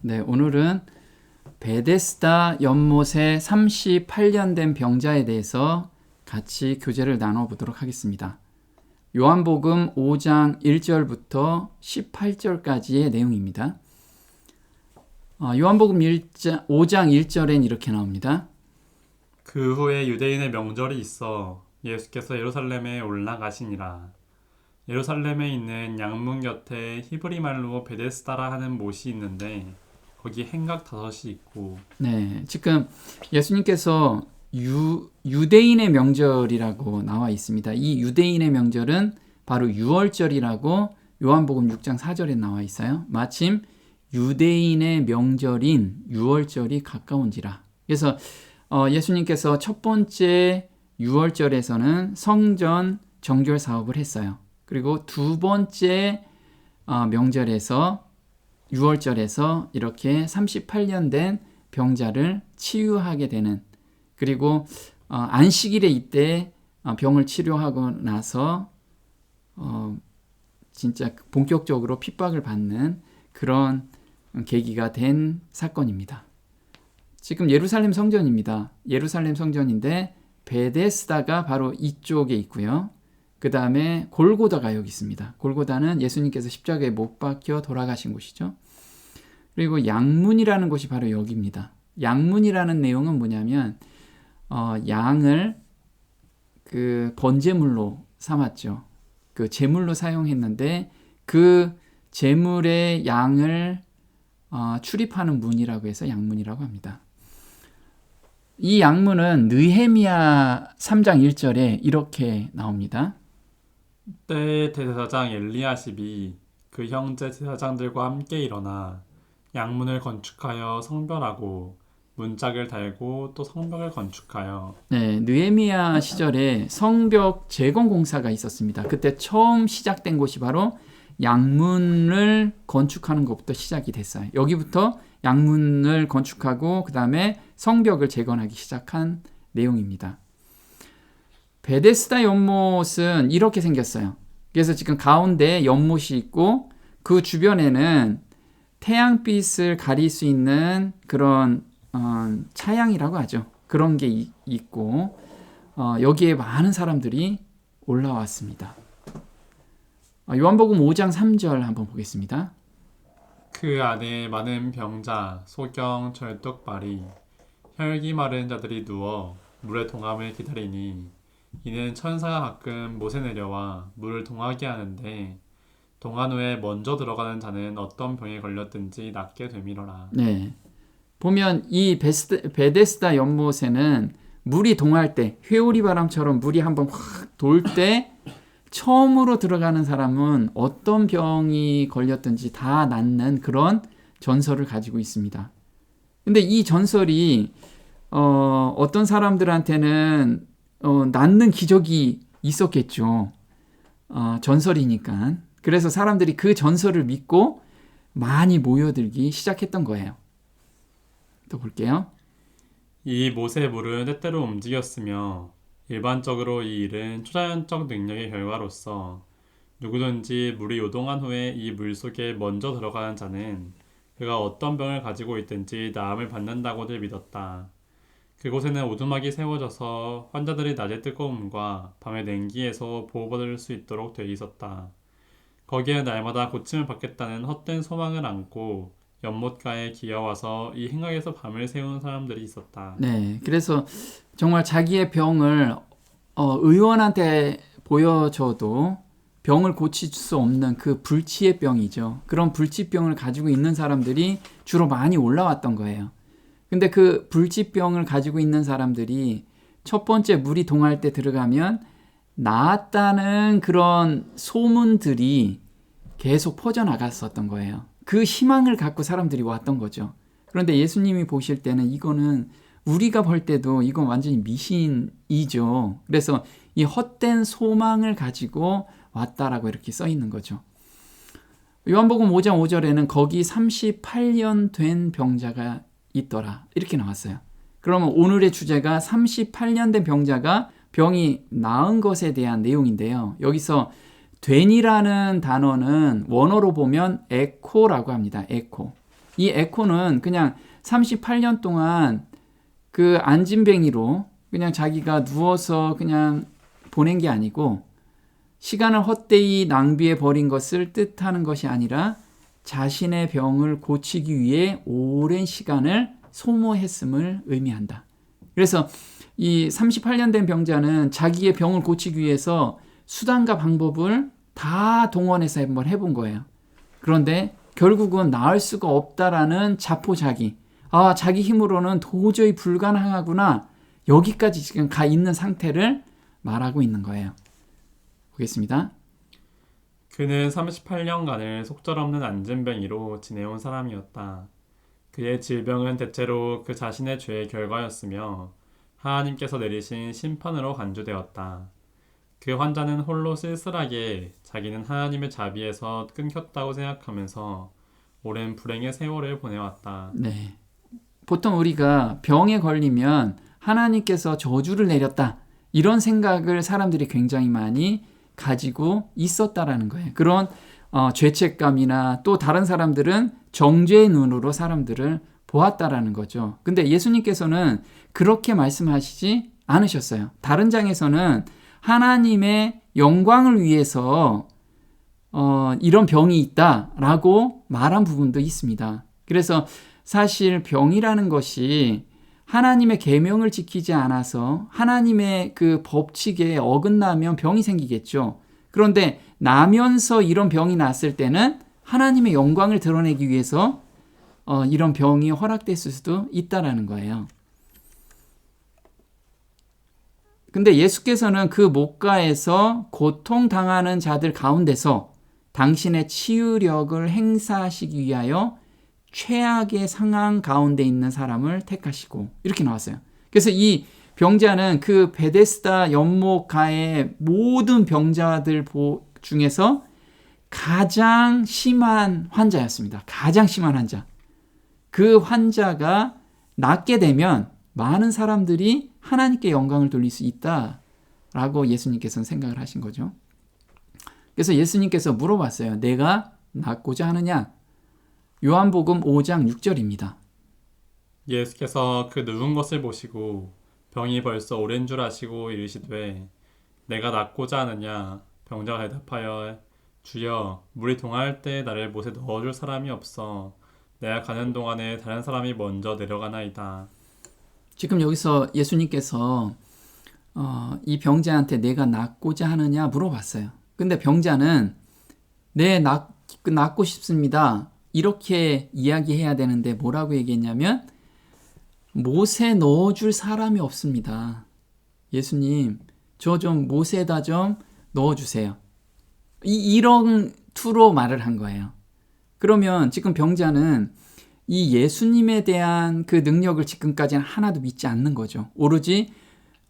네, 오늘은 베데스다 연못에 38년 된 병자에 대해서 같이 교제를 나눠보도록 하겠습니다. 요한복음 5장 1절부터 18절까지의 내용입니다. 요한복음 5장 1절엔 이렇게 나옵니다. 그 후에 유대인의 명절이 있어 예수께서 예루살렘에 올라가시니라. 예루살렘에 있는 양문 곁에 히브리 말로 베데스다라 하는 못이 있는데 거기 행각 5이 있고. 네, 지금 예수님께서 유대인의 명절이라고 나와 있습니다. 이 유대인의 명절은 바로 유월절이라고 요한복음 6장 4절에 나와 있어요. 마침 유대인의 명절인 유월절이 가까운지라. 그래서 예수님께서 첫 번째 유월절에서는 성전 정결 사업을 했어요. 그리고 두 번째 명절에서 유월절에서 이렇게 38년 된 병자를 치유하게 되는, 그리고 안식일에 이때 병을 치료하고 나서 진짜 본격적으로 핍박을 받는 그런 계기가 된 사건입니다. 지금 예루살렘 성전입니다. 예루살렘 성전인데 베데스다가 바로 이쪽에 있고요. 그 다음에 골고다가 여기 있습니다. 골고다는 예수님께서 십자가에 못 박혀 돌아가신 곳이죠. 그리고 양문이라는 곳이 바로 여기입니다. 양문이라는 내용은 뭐냐면 양을 그 번제물로 삼았죠. 그 제물로 사용했는데 그 제물의 양을 출입하는 문이라고 해서 양문이라고 합니다. 이 양문은 느헤미야 3장 1절에 이렇게 나옵니다. 때에 대제사장 엘리야십이 그 형제 제사장들과 함께 일어나 양문을 건축하여 성별하고 문짝을 달고 또 성벽을 건축하여. 네, 느헤미야 시절에 성벽 재건 공사가 있었습니다. 그때 처음 시작된 곳이 바로 양문을 건축하는 것부터 시작이 됐어요. 여기부터 양문을 건축하고 그 다음에 성벽을 재건하기 시작한 내용입니다. 베데스다 연못은 이렇게 생겼어요. 그래서 지금 가운데 연못이 있고 그 주변에는 태양빛을 가릴 수 있는 그런 차양이라고 하죠. 그런 게 있고 여기에 많은 사람들이 올라왔습니다. 요한복음 5장 3절 한번 보겠습니다. 그 안에 많은 병자, 소경, 절뚝발이, 혈기 마른 자들이 누워 물의 동함을 기다리니 이는 천사가 가끔 못에 내려와 물을 동하게 하는데 동한 후에 먼저 들어가는 자는 어떤 병에 걸렸든지 낫게 되밀어라. 네, 보면 이 베데스다 연못에는 물이 동할 때, 회오리 바람처럼 물이 한번 확 돌 때 처음으로 들어가는 사람은 어떤 병이 걸렸든지 다 낫는 그런 전설을 가지고 있습니다. 근데 이 전설이 어떤 사람들한테는 낫는 기적이 있었겠죠. 전설이니까. 그래서 사람들이 그 전설을 믿고 많이 모여들기 시작했던 거예요. 또 볼게요. 이 못의 물은 때때로 움직였으며 일반적으로 이 일은 초자연적 능력의 결과로서 누구든지 물이 요동한 후에 이 물 속에 먼저 들어가는 자는 그가 어떤 병을 가지고 있든지 나음을 받는다고들 믿었다. 그곳에는 오두막이 세워져서 환자들이 낮의 뜨거움과 밤의 냉기에서 보호받을 수 있도록 되어 있었다. 거기에 날마다 고침을 받겠다는 헛된 소망을 안고 연못가에 기어와서 이 행각에서 밤을 새우는 사람들이 있었다. 네, 그래서 정말 자기의 병을 의원한테 보여줘도 병을 고칠 수 없는 그 불치의 병이죠. 그런 불치병을 가지고 있는 사람들이 주로 많이 올라왔던 거예요. 근데 그 불치병을 가지고 있는 사람들이 첫 번째 물이 동할 때 들어가면 나았다는 그런 소문들이 계속 퍼져나갔었던 거예요. 그 희망을 갖고 사람들이 왔던 거죠. 그런데 예수님이 보실 때는 이거는 우리가 볼 때도 이건 완전히 미신이죠. 그래서 이 헛된 소망을 가지고 왔다라고 이렇게 써 있는 거죠. 요한복음 5장 5절에는 거기 38년 된 병자가 있더라 이렇게 나왔어요. 그러면 오늘의 주제가 38년 된 병자가 병이 나은 것에 대한 내용인데요. 여기서 된이라는 단어는 원어로 보면 에코라고 합니다. 에코. 이 에코는 그냥 38년 동안 그 안진뱅이로 그냥 자기가 누워서 그냥 보낸 게 아니고 시간을 헛되이 낭비해 버린 것을 뜻하는 것이 아니라 자신의 병을 고치기 위해 오랜 시간을 소모했음을 의미한다. 그래서 이 38년 된 병자는 자기의 병을 고치기 위해서 수단과 방법을 다 동원해서 한번 해본 거예요. 그런데 결국은 나을 수가 없다라는 자포자기, 자기 힘으로는 도저히 불가능하구나, 여기까지 지금 가 있는 상태를 말하고 있는 거예요. 보겠습니다. 그는 38년간을 속절없는 안진뱅이로 지내온 사람이었다. 그의 질병은 대체로 그 자신의 죄의 결과였으며 하나님께서 내리신 심판으로 간주되었다. 그 환자는 홀로 쓸쓸하게 자기는 하나님의 자비에서 끊겼다고 생각하면서 오랜 불행의 세월을 보내왔다. 네. 보통 우리가 병에 걸리면 하나님께서 저주를 내렸다, 이런 생각을 사람들이 굉장히 많이 가지고 있었다라는 거예요. 그런 죄책감이나 또 다른 사람들은 정죄의 눈으로 사람들을 보았다라는 거죠. 근데 예수님께서는 그렇게 말씀하시지 않으셨어요. 다른 장에서는 하나님의 영광을 위해서 이런 병이 있다라고 말한 부분도 있습니다. 그래서 사실 병이라는 것이 하나님의 계명을 지키지 않아서 하나님의 그 법칙에 어긋나면 병이 생기겠죠. 그런데 나면서 이런 병이 났을 때는 하나님의 영광을 드러내기 위해서 이런 병이 허락됐을 수도 있다라는 거예요. 근데 예수께서는 그 목가에서 고통당하는 자들 가운데서 당신의 치유력을 행사하시기 위하여 최악의 상황 가운데 있는 사람을 택하시고, 이렇게 나왔어요. 그래서 이 병자는 그 베데스다 연못가의 모든 병자들 중에서 가장 심한 환자였습니다. 가장 심한 환자. 그 환자가 낫게 되면 많은 사람들이 하나님께 영광을 돌릴 수 있다라고 예수님께서는 생각을 하신 거죠. 그래서 예수님께서 물어봤어요. 내가 낫고자 하느냐? 요한복음 5장 6절입니다. 예수께서 그 누운 것을 보시고 병이 벌써 오랜 줄 아시고 이르시되 내가 낫고자 하느냐? 병자가 대답하여 주여, 물이 동할 때 나를 못에 넣어줄 사람이 없어 내가 가는 동안에 다른 사람이 먼저 내려가나이다. 지금 여기서 예수님께서 이 병자한테 내가 낫고자 하느냐 물어봤어요. 근데 병자는 네, 낫고 싶습니다, 이렇게 이야기해야 되는데 뭐라고 얘기했냐면 못에 넣어줄 사람이 없습니다. 예수님, 저 좀 못에다 좀 넣어주세요. 이런 투로 말을 한 거예요. 그러면 지금 병자는 이 예수님에 대한 그 능력을 지금까지는 하나도 믿지 않는 거죠. 오로지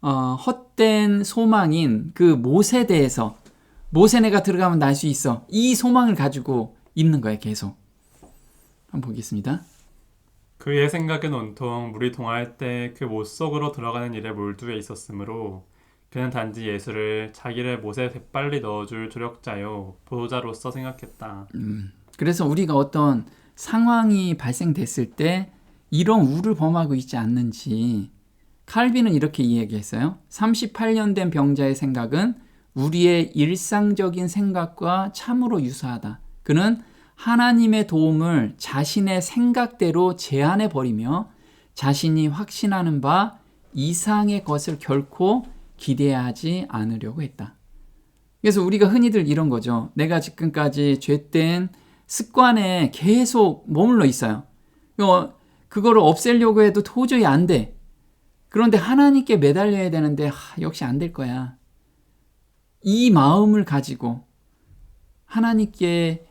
헛된 소망인 그 못에 대해서, 못에 내가 들어가면 날 수 있어, 이 소망을 가지고 있는 거예요. 계속. 한번 보겠습니다. 그의 생각은 온통 물이 동할 때 그 못 속으로 들어가는 일에 몰두해 있었으므로 그는 단지 예수를 자기를 못에 빨리 넣어줄 조력자요 보호자로서 생각했다. 그래서 우리가 어떤 상황이 발생됐을 때 이런 우를 범하고 있지 않는지, 칼빈은 이렇게 이야기했어요. 38년 된 병자의 생각은 우리의 일상적인 생각과 참으로 유사하다. 그는 하나님의 도움을 자신의 생각대로 제한해 버리며 자신이 확신하는 바 이상의 것을 결코 기대하지 않으려고 했다. 그래서 우리가 흔히들 이런 거죠. 내가 지금까지 죄된 습관에 계속 머물러 있어요. 그거를 없애려고 해도 도저히 안 돼. 그런데 하나님께 매달려야 되는데 역시 안 될 거야. 이 마음을 가지고 하나님께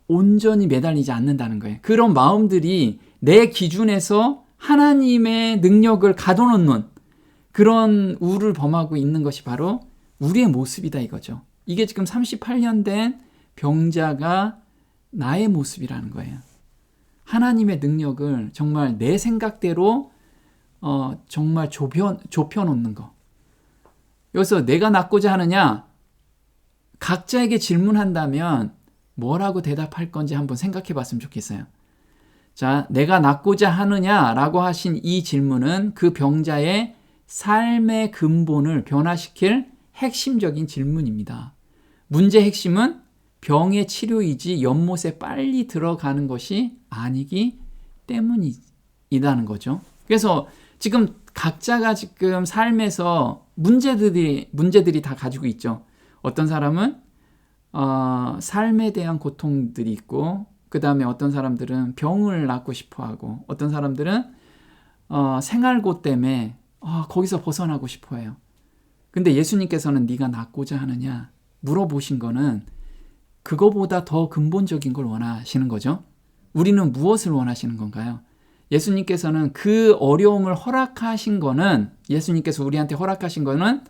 온전히 매달리지 않는다는 거예요. 그런 마음들이 내 기준에서 하나님의 능력을 가둬놓는 그런 우를 범하고 있는 것이 바로 우리의 모습이다 이거죠. 이게 지금 38년 된 병자가 나의 모습이라는 거예요. 하나님의 능력을 정말 내 생각대로 정말 좁혀놓는 거. 여기서 내가 낫고자 하느냐? 각자에게 질문한다면 뭐라고 대답할 건지 한번 생각해 봤으면 좋겠어요. 자, 내가 낫고자 하느냐라고 하신 이 질문은 그 병자의 삶의 근본을 변화시킬 핵심적인 질문입니다. 문제의 핵심은 병의 치료이지 연못에 빨리 들어가는 것이 아니기 때문이라는 거죠. 그래서 지금 각자가 지금 삶에서 문제들이 다 가지고 있죠. 어떤 사람은 삶에 대한 고통들이 있고, 그 다음에 어떤 사람들은 병을 낫고 싶어하고, 어떤 사람들은 생활고 때문에 거기서 벗어나고 싶어해요. 근데 예수님께서는 네가 낫고자 하느냐 물어보신 거는 그거보다 더 근본적인 걸 원하시는 거죠. 우리는 무엇을 원하시는 건가요? 예수님께서는 그 어려움을 허락하신 거는, 예수님께서 우리한테 허락하신 거는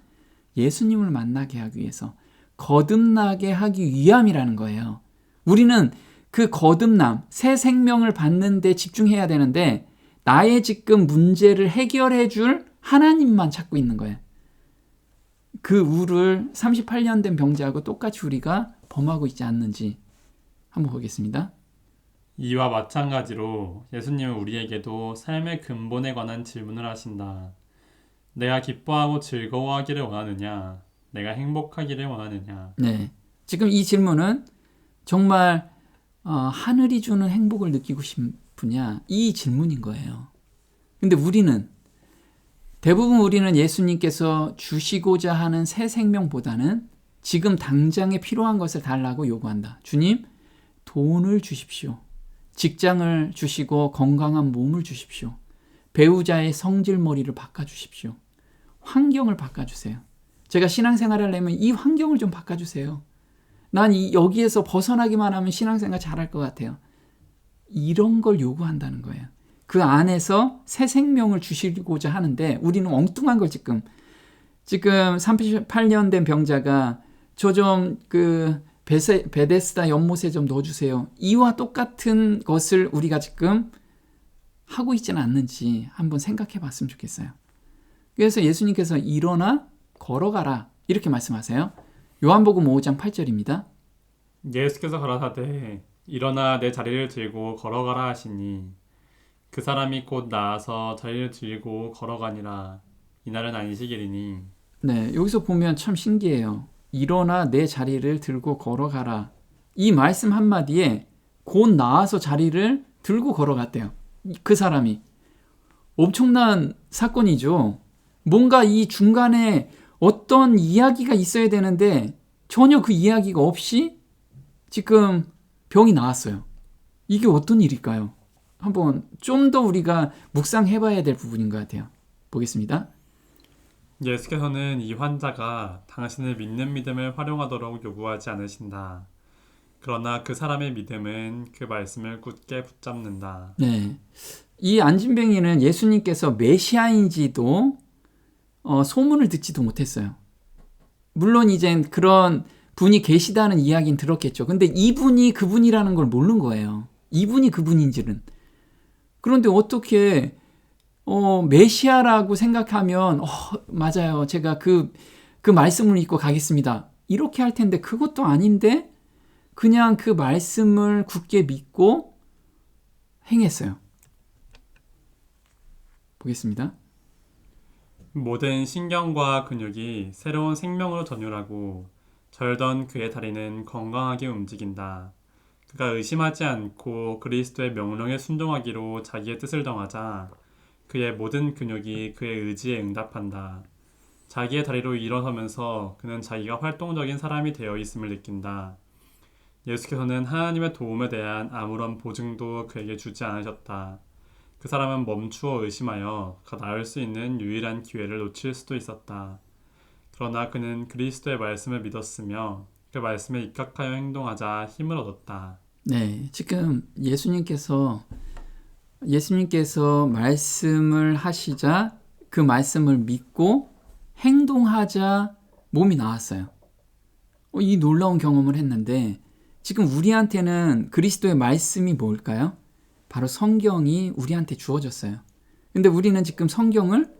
예수님을 만나게 하기 위해서, 거듭나게 하기 위함이라는 거예요. 우리는 그 거듭남, 새 생명을 받는 데 집중해야 되는데 나의 지금 문제를 해결해 줄 하나님만 찾고 있는 거예요. 그 우를 38년 된 병자하고 똑같이 우리가 범하고 있지 않는지 한번 보겠습니다. 이와 마찬가지로 예수님은 우리에게도 삶의 근본에 관한 질문을 하신다. 내가 기뻐하고 즐거워하기를 원하느냐? 내가 행복하기를 원하느냐? 네, 지금 이 질문은 정말 하늘이 주는 행복을 느끼고 싶으냐? 이 질문인 거예요. 근데 대부분 우리는 예수님께서 주시고자 하는 새 생명보다는 지금 당장에 필요한 것을 달라고 요구한다. 주님, 돈을 주십시오. 직장을 주시고 건강한 몸을 주십시오. 배우자의 성질머리를 바꿔주십시오. 환경을 바꿔주세요. 제가 신앙생활을 하려면 이 환경을 좀 바꿔주세요. 난 여기에서 벗어나기만 하면 신앙생활 잘할 것 같아요. 이런 걸 요구한다는 거예요. 그 안에서 새 생명을 주시고자 하는데 우리는 엉뚱한 걸 지금 38년 된 병자가 저 좀 베데스다 연못에 좀 넣어주세요. 이와 똑같은 것을 우리가 지금 하고 있지는 않는지 한번 생각해 봤으면 좋겠어요. 그래서 예수님께서 일어나 걸어가라 이렇게 말씀하세요. 요한복음 5장 8절입니다. 예수께서 가라사대 일어나 내 자리를 들고 걸어가라 하시니 그 사람이 곧 나아서 자리를 들고 걸어가니라. 이날은 안식일이니. 네, 여기서 보면 참 신기해요. 일어나 내 자리를 들고 걸어가라. 이 말씀 한마디에 곧 나아서 자리를 들고 걸어갔대요. 그 사람이. 엄청난 사건이죠. 뭔가 이 중간에 어떤 이야기가 있어야 되는데 전혀 그 이야기가 없이 지금 병이 나았어요. 이게 어떤 일일까요? 한번 좀 더 우리가 묵상해봐야 될 부분인 것 같아요. 보겠습니다. 예수께서는 이 환자가 당신을 믿는 믿음을 활용하도록 요구하지 않으신다. 그러나 그 사람의 믿음은 그 말씀을 굳게 붙잡는다. 네, 이 안진뱅이는 예수님께서 메시아인지도 소문을 듣지도 못했어요. 물론 이젠 그런 분이 계시다는 이야기는 들었겠죠. 근데 이분이 그분이라는 걸 모르는 거예요. 이분이 그분인지는. 그런데 어떻게 메시아라고 생각하면 맞아요. 제가 그 말씀을 믿고 가겠습니다. 이렇게 할 텐데 그것도 아닌데 그냥 그 말씀을 굳게 믿고 행했어요. 보겠습니다. 모든 신경과 근육이 새로운 생명으로 전율하고 절던 그의 다리는 건강하게 움직인다. 그가 의심하지 않고 그리스도의 명령에 순종하기로 자기의 뜻을 정하자 그의 모든 근육이 그의 의지에 응답한다. 자기의 다리로 일어서면서 그는 자기가 활동적인 사람이 되어 있음을 느낀다. 예수께서는 하나님의 도움에 대한 아무런 보증도 그에게 주지 않으셨다. 그 사람은 멈추어 의심하여 그가 나을 수 있는 유일한 기회를 놓칠 수도 있었다. 그러나 그는 그리스도의 말씀을 믿었으며 그 말씀에 입각하여 행동하자 힘을 얻었다. 네, 지금 예수님께서 말씀을 하시자 그 말씀을 믿고 행동하자 몸이 나았어요. 이 놀라운 경험을 했는데 지금 우리한테는 그리스도의 말씀이 뭘까요? 바로 성경이 우리한테 주어졌어요. 근데 우리는 지금 성경을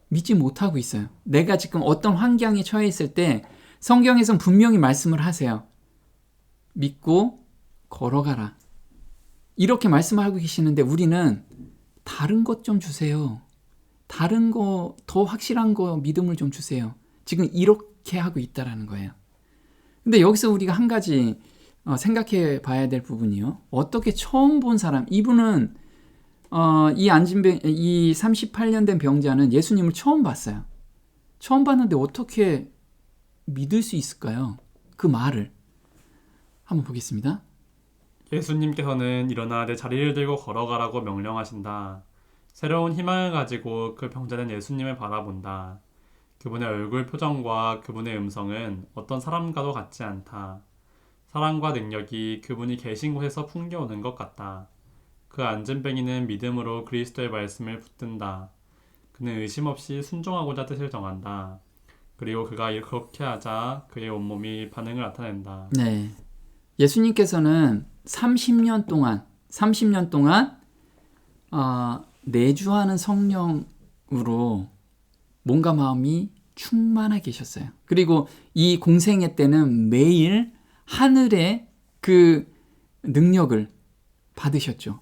믿지 못하고 있어요. 내가 지금 어떤 환경에 처해 있을 때 성경에선 분명히 말씀을 하세요. 믿고 걸어가라. 이렇게 말씀하고 계시는데 우리는 다른 것 좀 주세요. 다른 거, 더 확실한 거 믿음을 좀 주세요. 지금 이렇게 하고 있다라는 거예요. 근데 여기서 우리가 한 가지 생각해 봐야 될 부분이요. 어떻게 처음 본 사람, 이분은 이 38년 된 병자는 예수님을 처음 봤어요. 처음 봤는데 어떻게 믿을 수 있을까요? 그 말을 한번 보겠습니다. 예수님께서는 일어나 내 자리를 들고 걸어가라고 명령하신다. 새로운 희망을 가지고 그 병자는 예수님을 바라본다. 그분의 얼굴 표정과 그분의 음성은 어떤 사람과도 같지 않다. 사랑과 능력이 그분이 계신 곳에서 풍겨오는 것 같다. 그 안진뱅이는 믿음으로 그리스도의 말씀을 붙든다. 그는 의심 없이 순종하고자 뜻을 정한다. 그리고 그가 그렇게 하자 그의 온몸이 반응을 나타낸다. 네. 예수님께서는 30년 동안 내주하는 성령으로 몸과 마음이 충만하게 계셨어요. 그리고 이 공생애 때는 매일 하늘의 그 능력을 받으셨죠.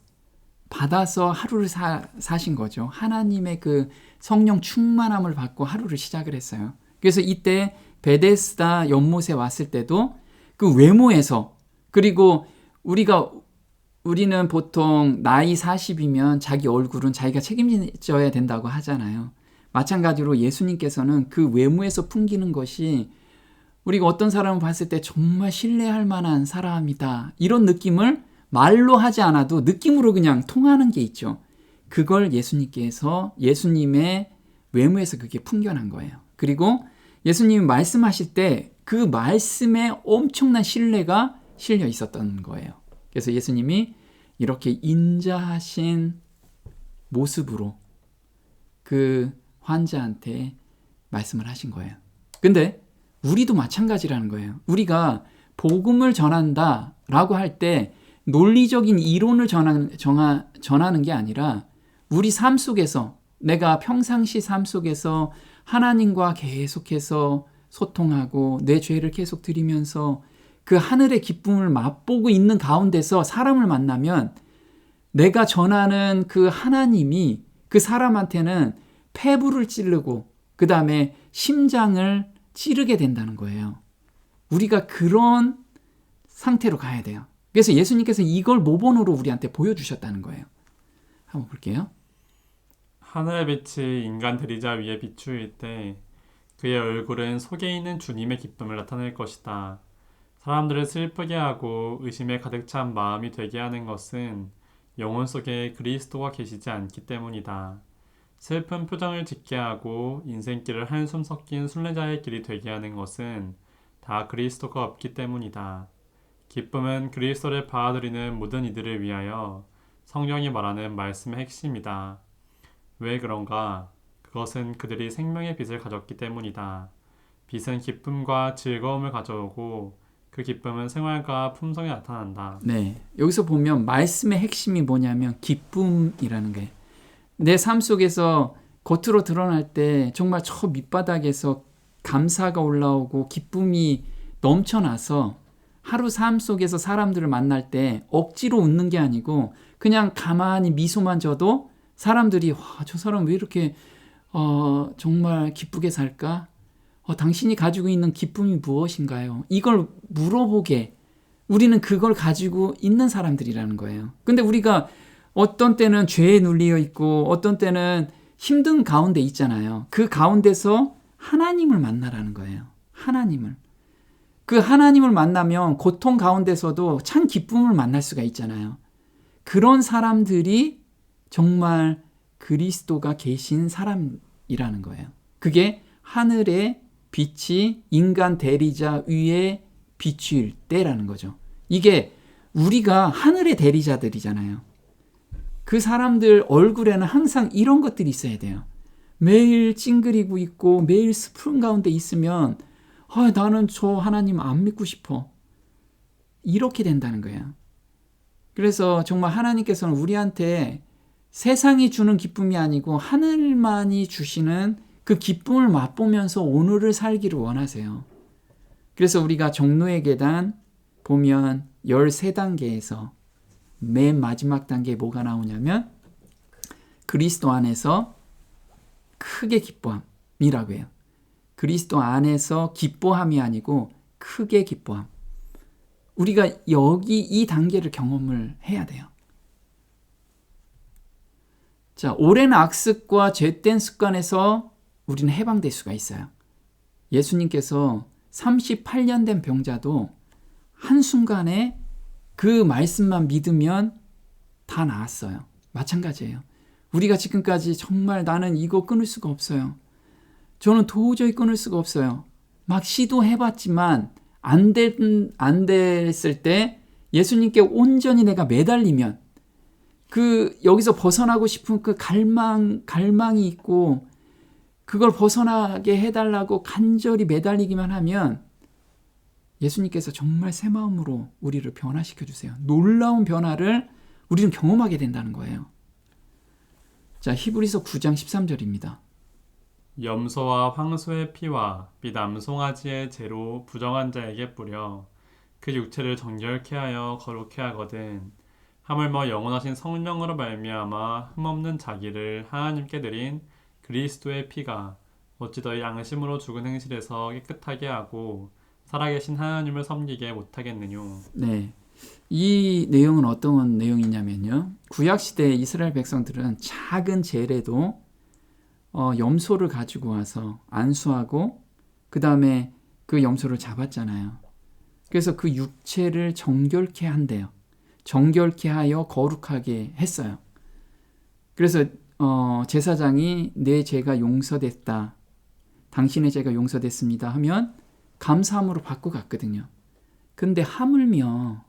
받아서 하루를 사신 거죠. 하나님의 그 성령 충만함을 받고 하루를 시작을 했어요. 그래서 이때 베데스다 연못에 왔을 때도 그 외모에서, 그리고 우리는 보통 나이 40이면 자기 얼굴은 자기가 책임져야 된다고 하잖아요. 마찬가지로 예수님께서는 그 외모에서 풍기는 것이 우리가 어떤 사람을 봤을 때 정말 신뢰할 만한 사람이다, 이런 느낌을 말로 하지 않아도 느낌으로 그냥 통하는 게 있죠. 그걸 예수님께서, 예수님의 외모에서 그게 풍겨난 거예요. 그리고 예수님이 말씀하실 때 그 말씀에 엄청난 신뢰가 실려 있었던 거예요. 그래서 예수님이 이렇게 인자하신 모습으로 그 환자한테 말씀을 하신 거예요. 근데 우리도 마찬가지라는 거예요. 우리가 복음을 전한다라고 할 때 논리적인 이론을 전하는 게 아니라 우리 삶 속에서, 내가 평상시 삶 속에서 하나님과 계속해서 소통하고 내 죄를 계속 드리면서 그 하늘의 기쁨을 맛보고 있는 가운데서 사람을 만나면 내가 전하는 그 하나님이 그 사람한테는 폐부를 찌르고 그 다음에 심장을 찌르게 된다는 거예요. 우리가 그런 상태로 가야 돼요. 그래서 예수님께서 이걸 모본으로 우리한테 보여주셨다는 거예요. 한번 볼게요. 하늘의 빛이 인간 대리자 위에 비추일 때 그의 얼굴은 속에 있는 주님의 기쁨을 나타낼 것이다. 사람들을 슬프게 하고 의심에 가득 찬 마음이 되게 하는 것은 영혼 속에 그리스도가 계시지 않기 때문이다. 슬픈 표정을 짓게 하고 인생길을 한숨 섞인 순례자의 길이 되게 하는 것은 다 그리스도가 없기 때문이다. 기쁨은 그리스도를 받아들이는 모든 이들을 위하여 성경이 말하는 말씀의 핵심이다. 왜 그런가? 그것은 그들이 생명의 빛을 가졌기 때문이다. 빛은 기쁨과 즐거움을 가져오고 그 기쁨은 생활과 품성에 나타난다. 네, 여기서 보면 말씀의 핵심이 뭐냐면 기쁨이라는 거예요. 내 삶 속에서 겉으로 드러날 때 정말 저 밑바닥에서 감사가 올라오고 기쁨이 넘쳐나서 하루 삶 속에서 사람들을 만날 때 억지로 웃는 게 아니고 그냥 가만히 미소만 져도 사람들이 와, 저 사람 왜 이렇게 정말 기쁘게 살까? 당신이 가지고 있는 기쁨이 무엇인가요? 이걸 물어보게, 우리는 그걸 가지고 있는 사람들이라는 거예요. 근데 우리가 어떤 때는 죄에 눌려 있고 어떤 때는 힘든 가운데 있잖아요. 그 가운데서 하나님을 만나라는 거예요. 하나님을. 그 하나님을 만나면 고통 가운데서도 참 기쁨을 만날 수가 있잖아요. 그런 사람들이 정말 그리스도가 계신 사람이라는 거예요. 그게 하늘의 빛이 인간 대리자 위에 비추일 때라는 거죠. 이게 우리가 하늘의 대리자들이잖아요. 그 사람들 얼굴에는 항상 이런 것들이 있어야 돼요. 매일 찡그리고 있고 매일 슬픈 가운데 있으면 나는 저 하나님 안 믿고 싶어. 이렇게 된다는 거예요. 그래서 정말 하나님께서는 우리한테 세상이 주는 기쁨이 아니고 하늘만이 주시는 그 기쁨을 맛보면서 오늘을 살기를 원하세요. 그래서 우리가 종로의 계단 보면 13단계에서 맨 마지막 단계에 뭐가 나오냐면 그리스도 안에서 크게 기뻐함이라고 해요. 그리스도 안에서 기뻐함이 아니고 크게 기뻐함. 우리가 여기 이 단계를 경험을 해야 돼요. 자, 오랜 악습과 죄된 습관에서 우리는 해방될 수가 있어요. 예수님께서 38년 된 병자도 한순간에 그 말씀만 믿으면 다 나았어요. 마찬가지예요. 우리가 지금까지 정말 나는 이거 끊을 수가 없어요. 저는 도저히 끊을 수가 없어요. 막 시도해봤지만 안 됐을 때 예수님께 온전히 내가 매달리면 여기서 벗어나고 싶은 그 갈망이 있고 그걸 벗어나게 해달라고 간절히 매달리기만 하면 예수님께서 정말 새 마음으로 우리를 변화시켜 주세요. 놀라운 변화를 우리는 경험하게 된다는 거예요. 자, 히브리서 9장 13절입니다. 염소와 황소의 피와 및 암송아지의 재로 부정한 자에게 뿌려 그 육체를 정결케 하여 거룩케 하거든 하물며 영원하신 성령으로 말미암아 흠없는 자기를 하나님께 드린 그리스도의 피가 어찌 더 양심으로 죽은 행실에서 깨끗하게 하고 살아계신 하나님을 섬기게 못하겠느뇨. 네, 이 내용은 어떤 내용이냐면요. 구약시대 이스라엘 백성들은 작은 재래도 염소를 가지고 와서 안수하고 그 다음에 그 염소를 잡았잖아요. 그래서 그 육체를 정결케 한대요. 정결케 하여 거룩하게 했어요. 그래서 제사장이 내 죄가 용서됐다. 당신의 죄가 용서됐습니다 하면 감사함으로 받고 갔거든요. 근데 하물며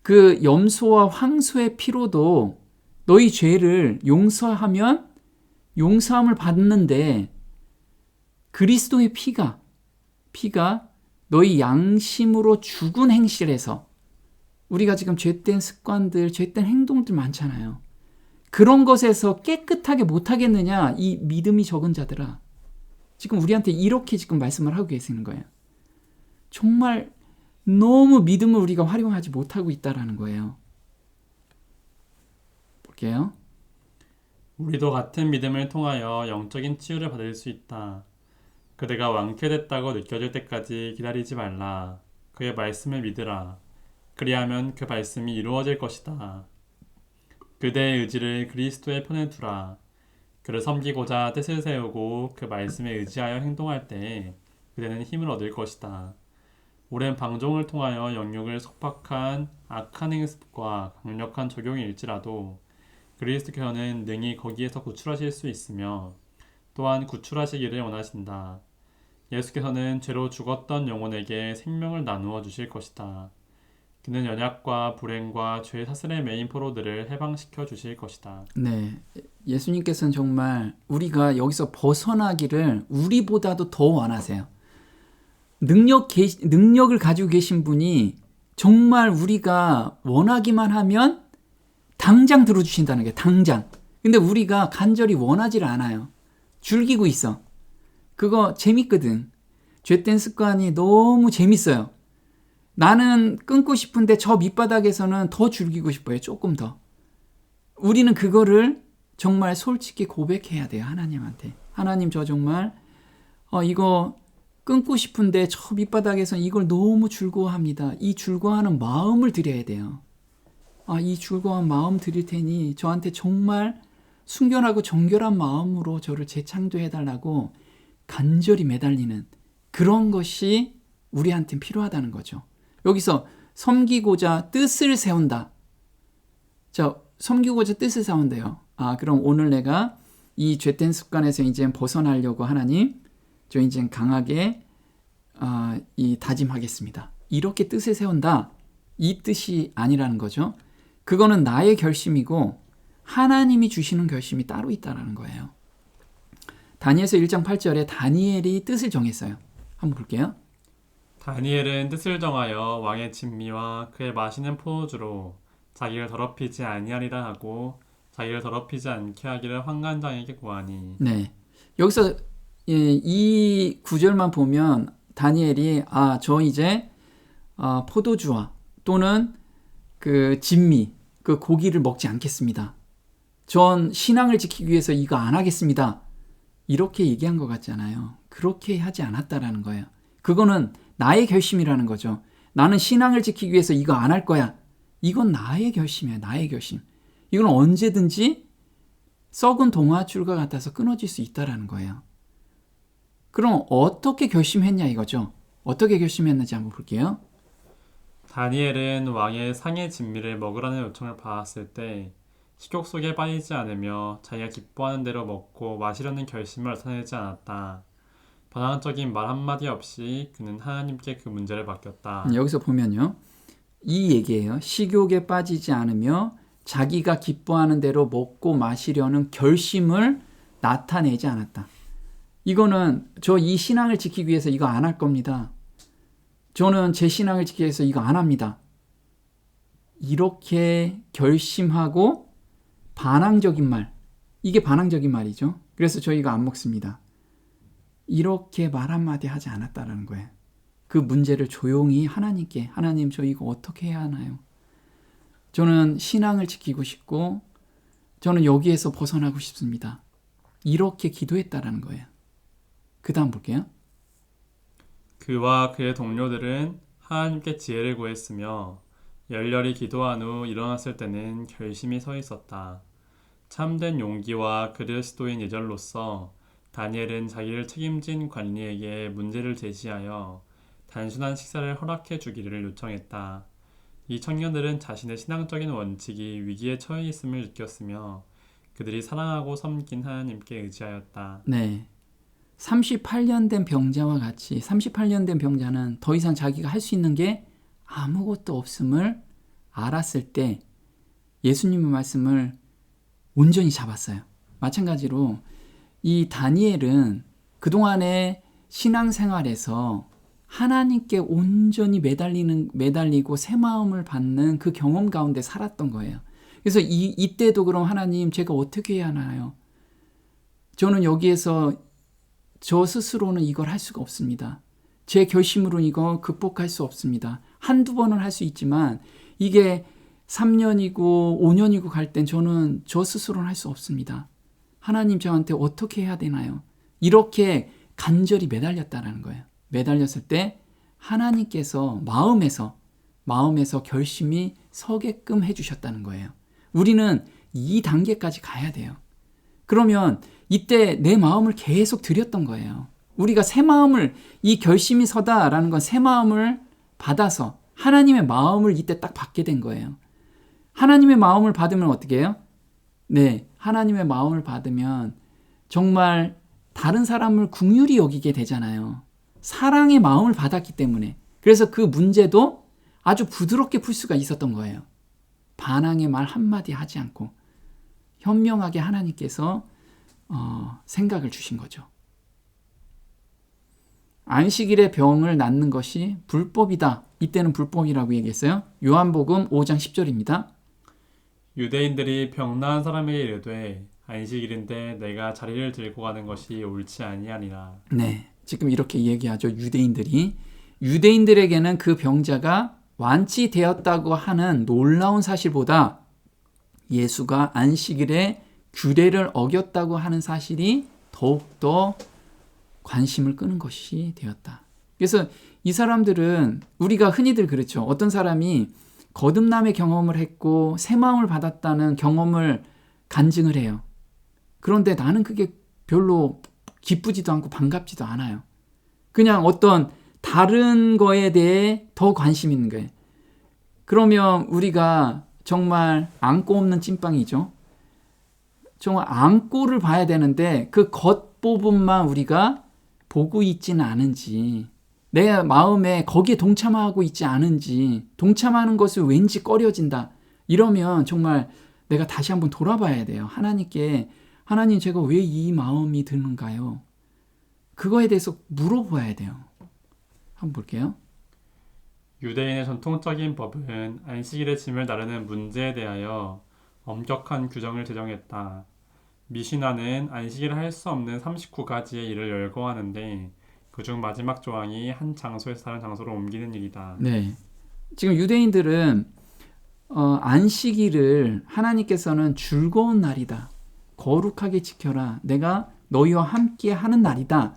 그 염소와 황소의 피로도 너희 죄를 용서하면 용서함을 받는데 그리스도의 피가 너희 양심으로 죽은 행실에서 우리가 지금 죄된 습관들, 죄된 행동들 많잖아요. 그런 것에서 깨끗하게 못하겠느냐 이 믿음이 적은 자들아. 지금 우리한테 이렇게 지금 말씀을 하고 계시는 거예요. 정말 너무 믿음을 우리가 활용하지 못하고 있다라는 거예요. 볼게요. 우리도 같은 믿음을 통하여 영적인 치유를 받을 수 있다. 그대가 완쾌됐다고 느껴질 때까지 기다리지 말라. 그의 말씀을 믿으라. 그리하면 그 말씀이 이루어질 것이다. 그대의 의지를 그리스도의 편에 두라. 그를 섬기고자 뜻을 세우고 그 말씀에 의지하여 행동할 때에 그대는 힘을 얻을 것이다. 오랜 방종을 통하여 영육을 속박한 악한 행습과 강력한 적용일지라도 그리스도께서는 능히 거기에서 구출하실 수 있으며 또한 구출하시기를 원하신다. 예수께서는 죄로 죽었던 영혼에게 생명을 나누어 주실 것이다. 그는 연약과 불행과 죄 사슬의 메인 포로들을 해방시켜 주실 것이다. 네, 예수님께서는 정말 우리가 여기서 벗어나기를 우리보다도 더 원하세요. 능력을 가지고 계신 분이 정말 우리가 원하기만 하면 당장 들어주신다는 게 당장. 근데 우리가 간절히 원하지를 않아요. 즐기고 있어. 그거 재밌거든. 죄된 습관이 너무 재밌어요. 나는 끊고 싶은데 저 밑바닥에서는 더 즐기고 싶어요. 조금 더. 우리는 그거를 정말 솔직히 고백해야 돼요. 하나님한테. 하나님 저 정말 이거 끊고 싶은데 저 밑바닥에서 이걸 너무 즐거워합니다. 이 즐거워하는 마음을 드려야 돼요. 이 즐거운 마음 드릴 테니 저한테 정말 순결하고 정결한 마음으로 저를 재창조해달라고 간절히 매달리는 그런 것이 우리한테 필요하다는 거죠. 여기서 섬기고자 뜻을 세운다. 자, 섬기고자 뜻을 세운대요. 그럼 오늘 내가 이 죄된 습관에서 이제 벗어나려고 하나님, 저 이제 강하게 다짐하겠습니다. 이렇게 뜻을 세운다. 이 뜻이 아니라는 거죠. 그거는 나의 결심이고 하나님이 주시는 결심이 따로 있다는 거예요. 다니엘서 1장 8절에 다니엘이 뜻을 정했어요. 한번 볼게요. 다니엘은 뜻을 정하여 왕의 진미와 그의 마시는 포도주로 자기를 더럽히지 아니하리라 하고 자기를 더럽히지 않게 하기를 환관장에게 구하니. 네, 여기서 이 구절만 보면 다니엘이 저 이제 포도주와 또는 그 진미 그 고기를 먹지 않겠습니다. 전 신앙을 지키기 위해서 이거 안 하겠습니다. 이렇게 얘기한 것 같잖아요. 그렇게 하지 않았다라는 거예요. 그거는 나의 결심이라는 거죠. 나는 신앙을 지키기 위해서 이거 안 할 거야. 이건 나의 결심이야. 나의 결심. 이건 언제든지 썩은 동아줄과 같아서 끊어질 수 있다라는 거예요. 그럼 어떻게 결심했냐 이거죠. 어떻게 결심했는지 한번 볼게요. 다니엘은 왕의 상의 진미를 먹으라는 요청을 받았을 때 식욕 속에 빠지지 않으며 자기가 기뻐하는 대로 먹고 마시려는 결심을 나타내지 않았다. 반항적인 말 한마디 없이 그는 하나님께 그 문제를 맡겼다. 여기서 보면요. 이 얘기예요. 식욕에 빠지지 않으며 자기가 기뻐하는 대로 먹고 마시려는 결심을 나타내지 않았다. 이거는 저 이 신앙을 지키기 위해서 이거 안 할 겁니다. 저는 제 신앙을 지키기 위해서 이거 안 합니다. 이렇게 결심하고 반항적인 말, 이게 반항적인 말이죠. 그래서 저희가 안 먹습니다. 이렇게 말 한마디 하지 않았다는 거예요. 그 문제를 조용히 하나님께, 하나님 저 이거 어떻게 해야 하나요? 저는 신앙을 지키고 싶고 저는 여기에서 벗어나고 싶습니다. 이렇게 기도했다라는 거예요. 그 다음 볼게요. 그와 그의 동료들은 하나님께 지혜를 구했으며 열렬히 기도한 후 일어났을 때는 결심이 서 있었다. 참된 용기와 그리스도인 예절로서 다니엘은 자기를 책임진 관리에게 문제를 제시하여 단순한 식사를 허락해 주기를 요청했다. 이 청년들은 자신의 신앙적인 원칙이 위기에 처해 있음을 느꼈으며 그들이 사랑하고 섬긴 하나님께 의지하였다. 네. 38년 된 병자와 같이 38년 된 병자는 더 이상 자기가 할 수 있는 게 아무것도 없음을 알았을 때 예수님의 말씀을 온전히 잡았어요. 마찬가지로 이 다니엘은 그동안의 신앙생활에서 하나님께 온전히 매달리고 새 마음을 받는 그 경험 가운데 살았던 거예요. 그래서 이때도 그럼 하나님 제가 어떻게 해야 하나요? 저는 여기에서 저 스스로는 이걸 할 수가 없습니다. 제 결심으로는 이거 극복할 수 없습니다. 한두 번은 할 수 있지만 이게 3년이고 5년이고 갈 땐 저는 저 스스로는 할 수 없습니다. 하나님 저한테 어떻게 해야 되나요? 이렇게 간절히 매달렸다라는 거예요. 매달렸을 때 하나님께서 마음에서 결심이 서게끔 해주셨다는 거예요. 우리는 이 단계까지 가야 돼요. 그러면 이때 내 마음을 계속 드렸던 거예요. 우리가 새 마음을, 이 결심이 서다라는 건 새 마음을 받아서 하나님의 마음을 이때 딱 받게 된 거예요. 하나님의 마음을 받으면 어떻게 해요? 네, 하나님의 마음을 받으면 정말 다른 사람을 긍휼히 여기게 되잖아요. 사랑의 마음을 받았기 때문에. 그래서 그 문제도 아주 부드럽게 풀 수가 있었던 거예요. 반항의 말 한마디 하지 않고 현명하게 하나님께서 생각을 주신 거죠. 안식일에 병을 낫는 것이 불법이다. 이때는 불법이라고 얘기했어요. 요한복음 5장 10절입니다. 유대인들이 병 나은 사람에게 이르되 안식일인데 내가 자리를 들고 가는 것이 옳지 아니하니라. 네, 지금 이렇게 얘기하죠. 유대인들에게는 그 병자가 완치되었다고 하는 놀라운 사실보다 예수가 안식일에 규례를 어겼다고 하는 사실이 더욱더 관심을 끄는 것이 되었다. 그래서 이 사람들은 우리가 흔히들 그렇죠. 어떤 사람이 거듭남의 경험을 했고 새 마음을 받았다는 경험을 간증을 해요. 그런데 나는 그게 별로 기쁘지도 않고 반갑지도 않아요. 그냥 어떤 다른 거에 대해 더 관심 있는 거예요. 그러면 우리가 정말 안고 없는 찐빵이죠. 정말 안고를 봐야 되는데 그 겉부분만 우리가 보고 있지는 않은지, 내 마음에 거기에 동참하고 있지 않은지, 동참하는 것을 왠지 꺼려진다. 이러면 정말 내가 다시 한번 돌아봐야 돼요. 하나님께, 하나님 제가 왜 이 마음이 드는가요? 그거에 대해서 물어봐야 돼요. 한번 볼게요. 유대인의 전통적인 법은 안식일의 짐을 나르는 문제에 대하여 엄격한 규정을 제정했다. 미시나는 안식일을 할 수 없는 39가지의 일을 열거하는데 그중 마지막 조항이 한 장소에서 다른 장소로 옮기는 일이다. 네, 지금 유대인들은 안식일을 하나님께서는 즐거운 날이다. 거룩하게 지켜라. 내가 너희와 함께 하는 날이다.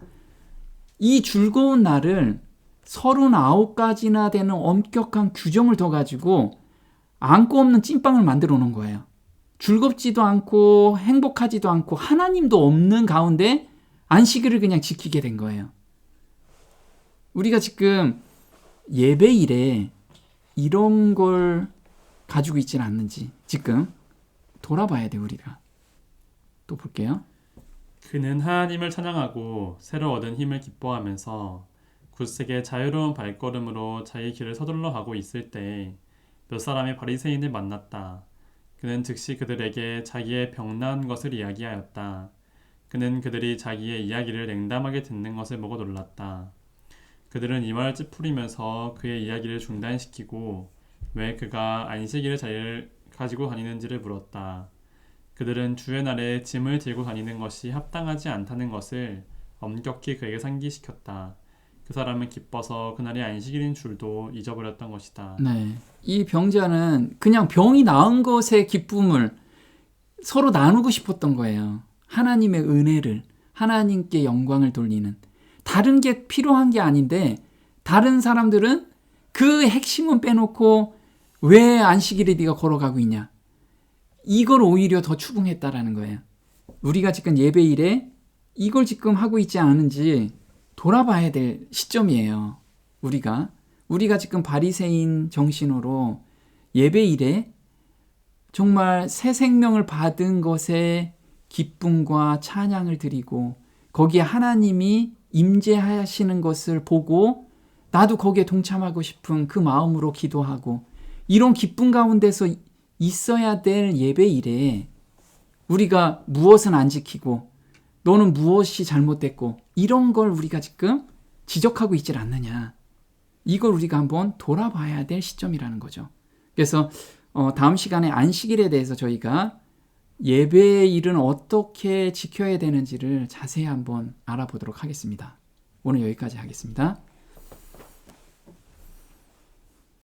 이 즐거운 날을 39가지나 되는 엄격한 규정을 더 가지고 안고 없는 찐빵을 만들어 놓은 거예요. 즐겁지도 않고 행복하지도 않고 하나님도 없는 가운데 안식일을 그냥 지키게 된 거예요. 우리가 지금 예배일에 이런 걸 가지고 있지는 않는지 지금 돌아봐야 돼. 우리가 또 볼게요. 그는 하나님을 찬양하고 새로 얻은 힘을 기뻐하면서 굳세게 자유로운 발걸음으로 자기 길을 서둘러 가고 있을 때 몇 사람의 바리새인을 만났다. 그는 즉시 그들에게 자기의 병난 것을 이야기하였다. 그는 그들이 자기의 이야기를 냉담하게 듣는 것을 보고 놀랐다. 그들은 이 말을 찌푸리면서 그의 이야기를 중단시키고 왜 그가 안식일에 자리를 가지고 다니는지를 물었다. 그들은 주의 날에 짐을 들고 다니는 것이 합당하지 않다는 것을 엄격히 그에게 상기시켰다. 그 사람은 기뻐서 그날이 안식일인 줄도 잊어버렸던 것이다. 네, 이 병자는 그냥 병이 나은 것의 기쁨을 서로 나누고 싶었던 거예요. 하나님의 은혜를, 하나님께 영광을 돌리는. 다른 게 필요한 게 아닌데 다른 사람들은 그 핵심은 빼놓고 왜 안식일에 네가 걸어가고 있냐. 이걸 오히려 더 추궁했다라는 거예요. 우리가 지금 예배일에 이걸 지금 하고 있지 않은지 돌아봐야 될 시점이에요. 우리가 지금 바리새인 정신으로 예배일에 정말 새 생명을 받은 것에 기쁨과 찬양을 드리고 거기에 하나님이 임재하시는 것을 보고 나도 거기에 동참하고 싶은 그 마음으로 기도하고 이런 기쁨 가운데서 있어야 될 예배일에 우리가 무엇은 안 지키고 너는 무엇이 잘못됐고 이런 걸 우리가 지금 지적하고 있질 않느냐. 이걸 우리가 한번 돌아봐야 될 시점이라는 거죠. 그래서 다음 시간에 안식일에 대해서 저희가 예배일은 어떻게 지켜야 되는지를 자세히 한번 알아보도록 하겠습니다. 오늘 여기까지 하겠습니다.